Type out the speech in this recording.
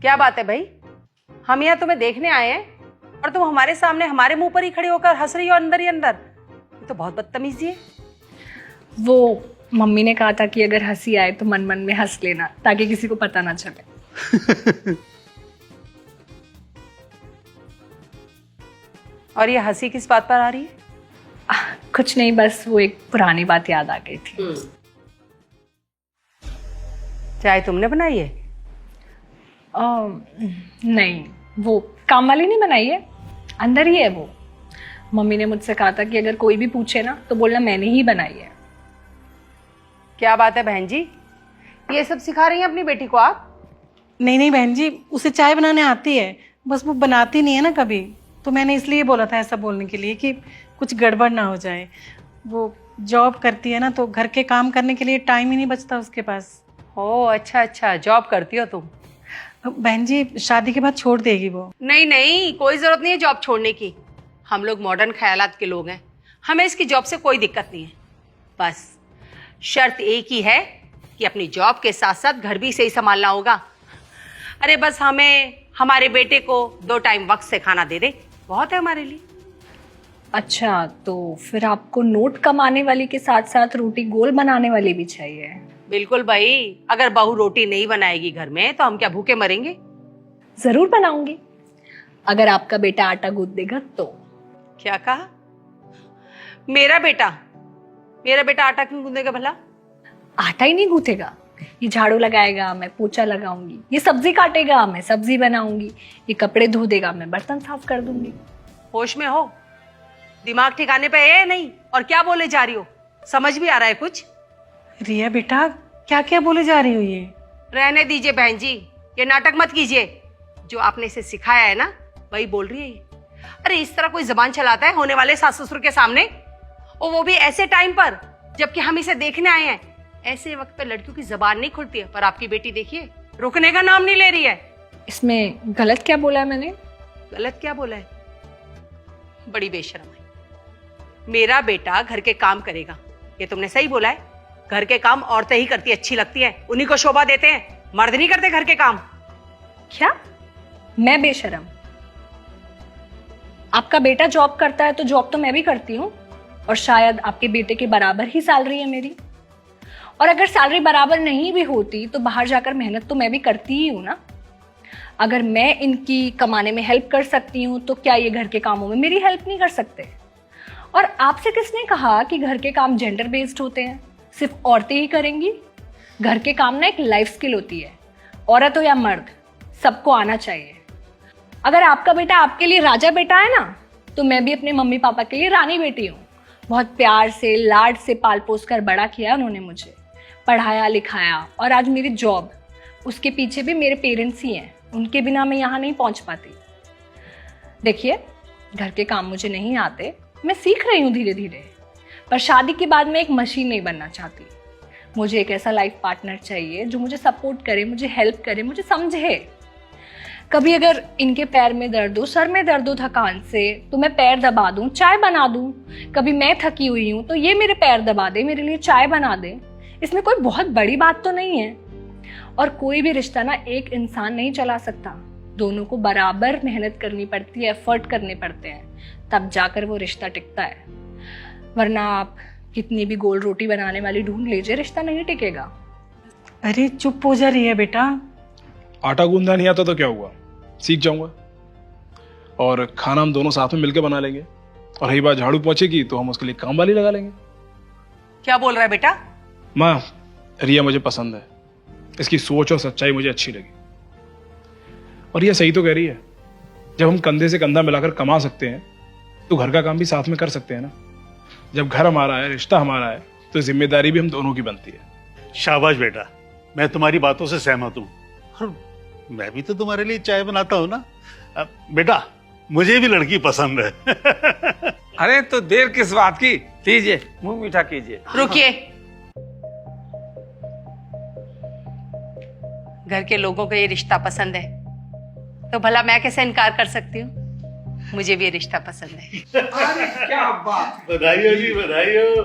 क्या बात है भाई, हम यहाँ तुम्हें देखने आए हैं और तुम हमारे सामने हमारे मुंह पर ही खड़ी होकर हंस रही हो अंदर ही अंदर। ये तो बहुत बदतमीजी है। वो मम्मी ने कहा था कि अगर हंसी आए तो मन मन में हंस लेना ताकि किसी को पता ना चले। और ये हंसी किस बात पर आ रही है? कुछ नहीं, बस वो एक पुरानी बात याद आ गई थी। चाय तुमने बनाई है? नहीं, वो काम वाली नहीं बनाई है, अंदर ही है वो। मम्मी ने मुझसे कहा था कि अगर कोई भी पूछे ना तो बोलना मैंने ही बनाई है। क्या बात है बहन जी, ये सब सिखा रही हैं अपनी बेटी को आप? नहीं नहीं बहन जी, उसे चाय बनाने आती है, बस वो बनाती नहीं है ना कभी, तो मैंने इसलिए बोला था ऐसा बोलने के लिए कि कुछ गड़बड़ ना हो जाए। वो जॉब करती है ना, तो घर के काम करने के लिए टाइम ही नहीं बचता उसके पास। ओह अच्छा अच्छा, जॉब करती हो तुम? बहन जी शादी के बाद छोड़ देगी वो। नहीं नहीं, कोई जरूरत नहीं है जॉब छोड़ने की। हम लोग मॉडर्न ख्यालात के लोग हैं, हमें इसकी जॉब से कोई दिक्कत नहीं है। बस शर्त एक ही है कि अपनी जॉब के साथ साथ घर भी सही संभालना होगा। अरे बस हमें हमारे बेटे को 2 टाइम वक्त से खाना दे दे, बहुत है हमारे लिए। अच्छा, तो फिर आपको नोट कमाने वाली के साथ साथ रोटी गोल बनाने वाली भी चाहिए? बिल्कुल भाई, अगर बहू रोटी नहीं बनाएगी घर में तो हम क्या भूखे मरेंगे? जरूर बनाऊंगी, अगर आपका बेटा आटा गूंथ देगा तो। क्या कहा? मेरा बेटा आटा क्यों गूंदेगा भला? आटा ही नहीं गूंथेगा, ये झाड़ू लगाएगा, मैं पोछा लगाऊंगी, ये सब्जी काटेगा, मैं सब्जी बनाऊंगी, ये कपड़े धो देगा, मैं बर्तन साफ कर दूंगी। होश में हो? दिमाग ठिकाने पे है नहीं? और क्या बोले जा रही हो, समझ भी आ रहा है कुछ? रिया बेटा क्या क्या बोले जा रही हो ये? रहने दीजिए बहन जी, ये नाटक मत कीजिए। जो आपने इसे सिखाया है ना वही बोल रही है ये। अरे इस तरह कोई जबान चलाता है होने वाले सास ससुर के सामने, और वो भी ऐसे टाइम पर जबकि हम इसे देखने आए हैं। ऐसे वक्त पे लड़कियों की जबान नहीं खुलती है, पर आपकी बेटी देखिए रुकने का नाम नहीं ले रही है। इसमें गलत क्या बोला है मैंने? गलत क्या बोला है? बड़ी बेशर्म है। मेरा बेटा घर के काम करेगा, ये तुमने सही बोला है। घर के काम औरतें ही करती अच्छी लगती है, उन्हीं को शोभा देते हैं, मर्द नहीं करते घर के काम। क्या मैं बेशरम? आपका बेटा जॉब करता है तो जॉब तो मैं भी करती हूँ, और शायद आपके बेटे के बराबर ही सैलरी है मेरी। और अगर सैलरी बराबर नहीं भी होती तो बाहर जाकर मेहनत तो मैं भी करती ही हूँ ना। अगर मैं इनकी कमाने में हेल्प कर सकती हूँ तो क्या ये घर के कामों में मेरी हेल्प नहीं कर सकते? और आपसे किसने कहा कि घर के काम जेंडर बेस्ड होते हैं, सिर्फ औरतें ही करेंगी? घर के काम ना एक लाइफ स्किल होती है, औरत हो या मर्द सबको आना चाहिए। अगर आपका बेटा आपके लिए राजा बेटा है ना, तो मैं भी अपने मम्मी पापा के लिए रानी बेटी हूँ। बहुत प्यार से लाड से पाल पोस कर बड़ा किया उन्होंने मुझे, पढ़ाया लिखाया, और आज मेरी जॉब, उसके पीछे भी मेरे पेरेंट्स ही हैं। उनके बिना मैं यहाँ नहीं पहुँच पाती। देखिए घर के काम मुझे नहीं आते, मैं सीख रही हूँ धीरे धीरे, पर शादी के बाद मैं एक मशीन नहीं बनना चाहती। मुझे एक ऐसा लाइफ पार्टनर चाहिए जो मुझे सपोर्ट करे, मुझे हेल्प करे, मुझे समझे। कभी अगर इनके पैर में दर्द हो, सर में दर्द हो थकान से, तो मैं पैर दबा दूं, चाय बना दूं। कभी मैं थकी हुई हूं तो ये मेरे पैर दबा दे, मेरे लिए चाय बना दे। इसमें कोई बहुत बड़ी बात तो नहीं है। और कोई भी रिश्ता ना एक इंसान नहीं चला सकता, दोनों को बराबर मेहनत करनी पड़ती है, एफर्ट करने पड़ते हैं, तब जाकर वो रिश्ता टिकता है। वरना आप कितनी भी गोल रोटी बनाने वाली ढूंढ लीजिए, रिश्ता नहीं टिकेगा। अरे चुप हो जा रही है बेटा। आटा गूंदना नहीं आता तो क्या हुआ, सीख जाऊंगा, और खाना हम दोनों साथ में मिलकर बना लेंगे। और रही बात झाड़ू पोंछे की, तो हम उसके लिए काम वाली लगा लेंगे। क्या बोल रहा है बेटा? माँ, रिया मुझे पसंद है, इसकी सोच और सच्चाई मुझे अच्छी लगी। और यह सही तो कह रही है, जब हम कंधे से कंधा मिलाकर कमा सकते हैं तो घर का काम भी साथ में कर सकते हैं ना। जब घर हमारा है, रिश्ता हमारा है, तो जिम्मेदारी भी हम दोनों की बनती है। शाबाश बेटा, मैं तुम्हारी बातों से सहमत हूँ, और मैं भी तो तुम्हारे लिए चाय बनाता हूँ ना। बेटा मुझे भी लड़की पसंद है। अरे तो देर किस बात की, लीजिए मुंह मीठा कीजिए। रुकिए, घर के लोगों को ये रिश्ता पसंद है तो भला मैं कैसे इनकार कर सकती हूँ? मुझे भी ये रिश्ता पसंद है। अरे क्या बात! बधाई हो जी, बधाई हो।